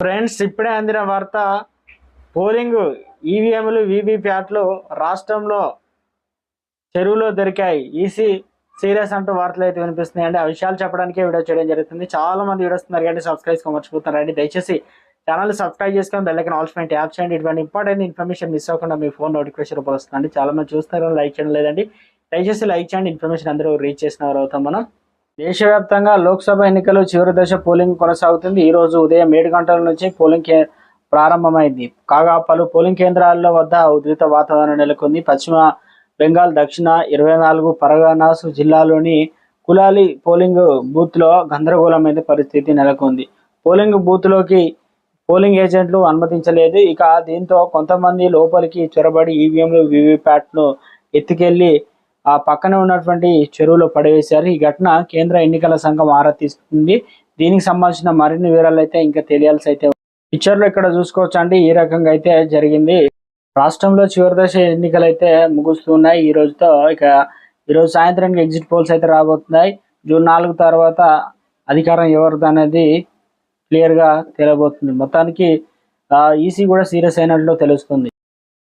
Friends, ఇప్పుడే అందిన వార్త. పోలింగ్ ఈవీఎంలు వీవీప్యాట్లు రాష్ట్రంలో చెరువులో దొరికాయి. ఈసీ సీరియస్ అంటూ వార్తలు అయితే వినిపిస్తున్నాయండి. ఆ విషయాలు చెప్పడానికే వీడియో చేయడం జరుగుతుంది. చాలా మంది వీడియోస్ కానీ సబ్స్క్రైబ్ మర్చిపోతున్నారండి. దయచేసి ఛానల్ సబ్స్క్రైబ్ చేసుకొని బెల్ ఐకాన్ ఆల్ ట్యాప్ చేయండి. ఇటువంటి ఇంపార్టెంట్ ఇన్ఫర్మేషన్ మిస్ అవ్వకుండా మీ ఫోన్ నోటిఫికేషన్ రూపంలో వస్తుందండి. చాలా మంది చూస్తున్నారు, లైక్ చేయడం లేదండి. దయచేసి లైక్ చేయండి. ఇన్ఫర్మేషన్ అందరూ రీచ్ చేసిన వారు అవుతాం మనం. దేశవ్యాప్తంగా లోక్సభ ఎన్నికలు చివరి దశ పోలింగ్ కొనసాగుతుంది. ఈ రోజు ఉదయం 7 గంటల నుంచి పోలింగ్ ప్రారంభమైంది. కాగా పలు పోలింగ్ కేంద్రాల వద్ద ఉద్రిక్త వాతావరణం నెలకొంది. పశ్చిమ బెంగాల్ దక్షిణ 24 పరగనాస్ జిల్లాలోని కులాలి పోలింగ్ బూత్లో గందరగోళమైన పరిస్థితి నెలకొంది. పోలింగ్ బూత్లోకి పోలింగ్ ఏజెంట్లు అనుమతించలేదు. ఇక దీంతో కొంతమంది లోపలికి చొరబడి ఈవీఎంలు వీవీప్యాట్ను ఎత్తుకెళ్లి ఆ పక్కనే ఉన్నటువంటి చెరువులో పడవేశారు. ఈ ఘటన కేంద్ర ఎన్నికల సంఘం ఆరా తీస్తుంది. దీనికి సంబంధించిన మరిన్ని వివరాలు అయితే ఇంకా తెలియాల్సి అయితే పిక్చర్లో ఇక్కడ చూసుకోవచ్చు అండి. ఈ రకంగా అయితే జరిగింది. రాష్ట్రంలో చివరి దశ ఎన్నికలు అయితే ముగుస్తున్నాయి ఈ రోజుతో. ఇక ఈరోజు సాయంత్రానికి ఎగ్జిట్ పోల్స్ అయితే రాబోతున్నాయి. జూన్ 4 తర్వాత అధికారం ఎవరిది అనేది క్లియర్గా తేలబోతుంది. మొత్తానికి ఈసీ కూడా సీరియస్ అయినట్లు తెలుస్తుంది.